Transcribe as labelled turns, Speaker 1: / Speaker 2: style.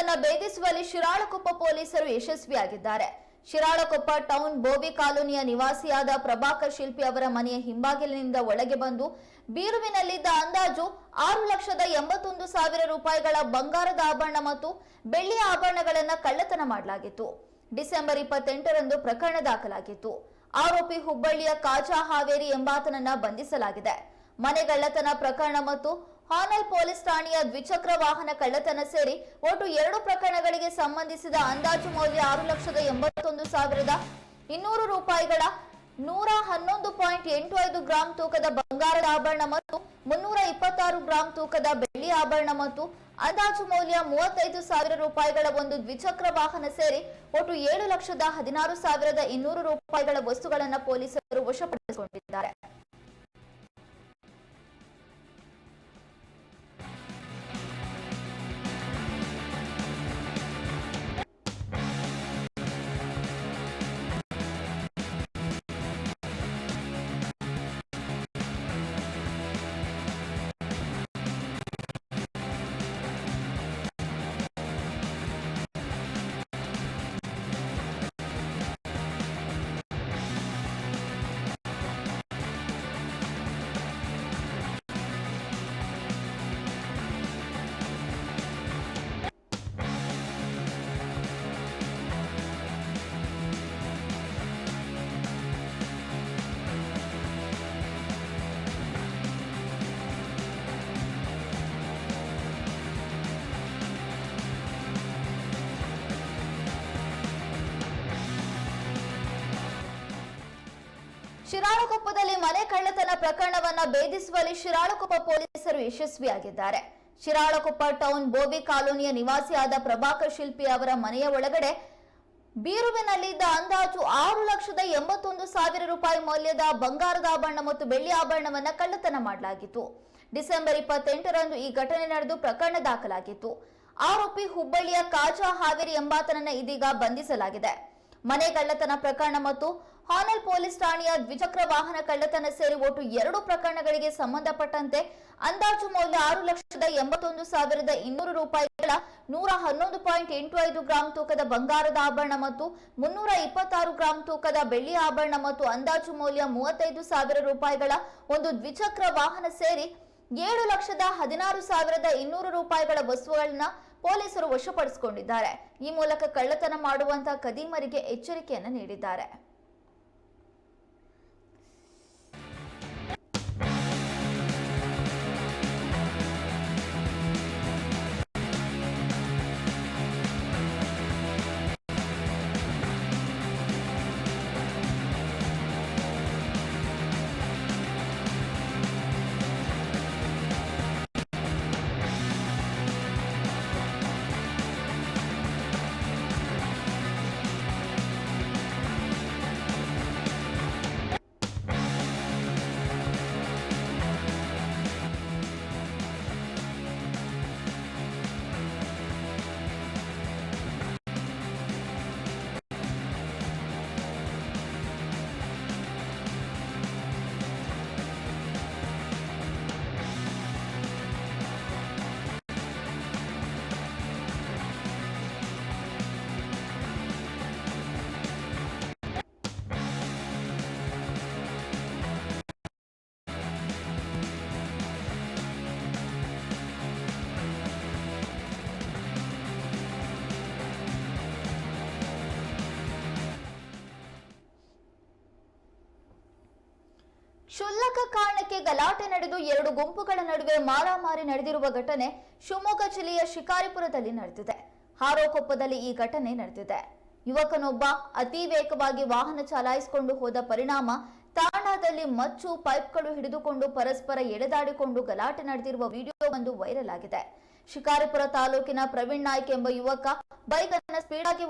Speaker 1: ಪ್ರಕರಣವನ್ನ ಭೇದಿಸುವಲ್ಲಿ ಶಿರಾಳಕೊಪ್ಪ ಪೊಲೀಸರು ಯಶಸ್ವಿಯಾಗಿದ್ದಾರೆ. ಶಿರಾಳಕೊಪ್ಪ ಟೌನ್ ಬೋವಿ ಕಾಲೋನಿಯ ನಿವಾಸಿಯಾದ ಪ್ರಭಾಕರ್ ಶಿಲ್ಪಿ ಅವರ ಮನೆಯ ಹಿಂಬಾಗಿಲಿನಿಂದ ಒಳಗೆ ಬಂದು ಬೀರುವಿನಲ್ಲಿದ್ದ ಅಂದಾಜು 6,81,000 ರೂಪಾಯಿಗಳ ಬಂಗಾರದ ಆಭರಣ ಮತ್ತು ಬೆಳ್ಳಿಯ ಆಭರಣಗಳನ್ನು ಕಳ್ಳತನ ಮಾಡಲಾಗಿತ್ತು. ಡಿಸೆಂಬರ್ 28ರಂದು ಪ್ರಕರಣ ದಾಖಲಾಗಿತ್ತು. ಆರೋಪಿ ಹುಬ್ಬಳ್ಳಿಯ ಕಾಜಾ ಹಾವೇರಿ ಎಂಬಾತನನ್ನ ಬಂಧಿಸಲಾಗಿದೆ. ಮನೆಗಳ್ಳತನ ಪ್ರಕರಣ ಮತ್ತು ಹಾನಲ್ ಪೊಲೀಸ್ ಠಾಣೆಯ ದ್ವಿಚಕ್ರ ವಾಹನ ಕಳ್ಳತನ ಸೇರಿ ಒಟ್ಟು 2 ಪ್ರಕರಣಗಳಿಗೆ ಸಂಬಂಧಿಸಿದ ಅಂದಾಜು ಮೌಲ್ಯ 6,81,200 ರೂಪಾಯಿಗಳ 111.85 ಗ್ರಾಂ ತೂಕದ ಬಂಗಾರದ ಆಭರಣ ಮತ್ತು 326 ಗ್ರಾಂ ತೂಕದ ಬೆಳ್ಳಿ ಆಭರಣ ಮತ್ತು ಅಂದಾಜು ಮೌಲ್ಯ 35,000 ರೂಪಾಯಿಗಳ ಒಂದು ದ್ವಿಚಕ್ರ ವಾಹನ ಸೇರಿ ಒಟ್ಟು 7,16,200 ರೂಪಾಯಿಗಳ ವಸ್ತುಗಳನ್ನು ಪೊಲೀಸರು ವಶಪಡಿಸಿಕೊಂಡಿದ್ದಾರೆ. ಶಿರಾಳಕೊಪ್ಪದಲ್ಲಿ ಮನೆ ಕಳ್ಳತನ ಪ್ರಕರಣವನ್ನ ಭೇದಿಸುವಲ್ಲಿ ಶಿರಾಳಕೊಪ್ಪ ಪೊಲೀಸರು ಯಶಸ್ವಿಯಾಗಿದ್ದಾರೆ. ಶಿರಾಳಕೊಪ್ಪ ಟೌನ್ ಬೋವಿ ಕಾಲೋನಿಯ ನಿವಾಸಿಯಾದ ಪ್ರಭಾಕರ್ ಶಿಲ್ಪಿ ಅವರ ಮನೆಯ ಒಳಗಡೆ ಬೀರುವಿನಲ್ಲಿದ್ದ ಅಂದಾಜು 6,81,000 ರೂಪಾಯಿ ಮೌಲ್ಯದ ಬಂಗಾರದ ಆಭರಣ ಮತ್ತು ಬೆಳ್ಳಿ ಆಭರಣವನ್ನ ಕಳ್ಳತನ ಮಾಡಲಾಗಿತ್ತು. ಡಿಸೆಂಬರ್ 28ರಂದು ಈ ಘಟನೆ ನಡೆದು ಪ್ರಕರಣ ದಾಖಲಾಗಿತ್ತು. ಆರೋಪಿ ಹುಬ್ಬಳ್ಳಿಯ ಕಾಜಾ ಹಾವೇರಿ ಎಂಬಾತನನ್ನ ಇದೀಗ ಬಂಧಿಸಲಾಗಿದೆ. ಮನೆ ಕಳ್ಳತನ ಪ್ರಕರಣ ಮತ್ತು ಹಾನಲ್ ಪೊಲೀಸ್ ಠಾಣೆಯ ದ್ವಿಚಕ್ರ ವಾಹನ ಕಳ್ಳತನ ಸೇರಿ ಒಟ್ಟು 2 ಪ್ರಕರಣಗಳಿಗೆ ಸಂಬಂಧಪಟ್ಟಂತೆ ಅಂದಾಜು ಮೌಲ್ಯ 6,81,200 ರೂಪಾಯಿಗಳ 111.85 ಗ್ರಾಂ ತೂಕದ ಬಂಗಾರದ ಆಭರಣ ಮತ್ತು 326 ಗ್ರಾಂ ತೂಕದ ಬೆಳ್ಳಿ ಆಭರಣ ಮತ್ತು ಅಂದಾಜು ಮೌಲ್ಯ 35,000 ರೂಪಾಯಿಗಳ ಒಂದು ದ್ವಿಚಕ್ರ ವಾಹನ ಸೇರಿ 7,16,200 ರೂಪಾಯಿಗಳ ವಸ್ತುಗಳನ್ನ ಪೊಲೀಸರು ವಶಪಡಿಸಿಕೊಂಡಿದ್ದಾರೆ. ಈ ಮೂಲಕ ಕಳ್ಳತನ ಮಾಡುವಂತಹ ಕದೀಮರಿಗೆ ಎಚ್ಚರಿಕೆಯನ್ನು ನೀಡಿದ್ದಾರೆ. ಕ್ಷುಲ್ಲಕ ಕಾರಣಕ್ಕೆ ಗಲಾಟೆ ನಡೆದು 2 ಗುಂಪುಗಳ ನಡುವೆ ಮಾರಾಮಾರಿ ನಡೆದಿರುವ ಘಟನೆ ಶಿವಮೊಗ್ಗ ಜಿಲ್ಲೆಯ ಶಿಕಾರಿಪುರದಲ್ಲಿ ನಡೆದಿದೆ. ಹಾರೋಕೊಪ್ಪದಲ್ಲಿ ಈ ಘಟನೆ ನಡೆದಿದೆ. ಯುವಕನೊಬ್ಬ ಅತಿ ವೇಗವಾಗಿ ವಾಹನ ಚಲಾಯಿಸಿಕೊಂಡು ಹೋದ ಪರಿಣಾಮ ತಾಂಡಾದಲ್ಲಿ ಮಚ್ಚು ಪೈಪ್ಗಳು ಹಿಡಿದುಕೊಂಡು ಪರಸ್ಪರ ಎಳೆದಾಡಿಕೊಂಡು ಗಲಾಟೆ ನಡೆದಿರುವ ವಿಡಿಯೋ ಒಂದು ವೈರಲ್ ಆಗಿದೆ. ಶಿಕಾರಿಪುರ ತಾಲೂಕಿನ ಪ್ರವೀಣ್ ನಾಯ್ಕ್ ಎಂಬ ಯುವಕ ಬೈಕ್ ಅನ್ನು ಸ್ಪೀಡ್ ಆಗಿ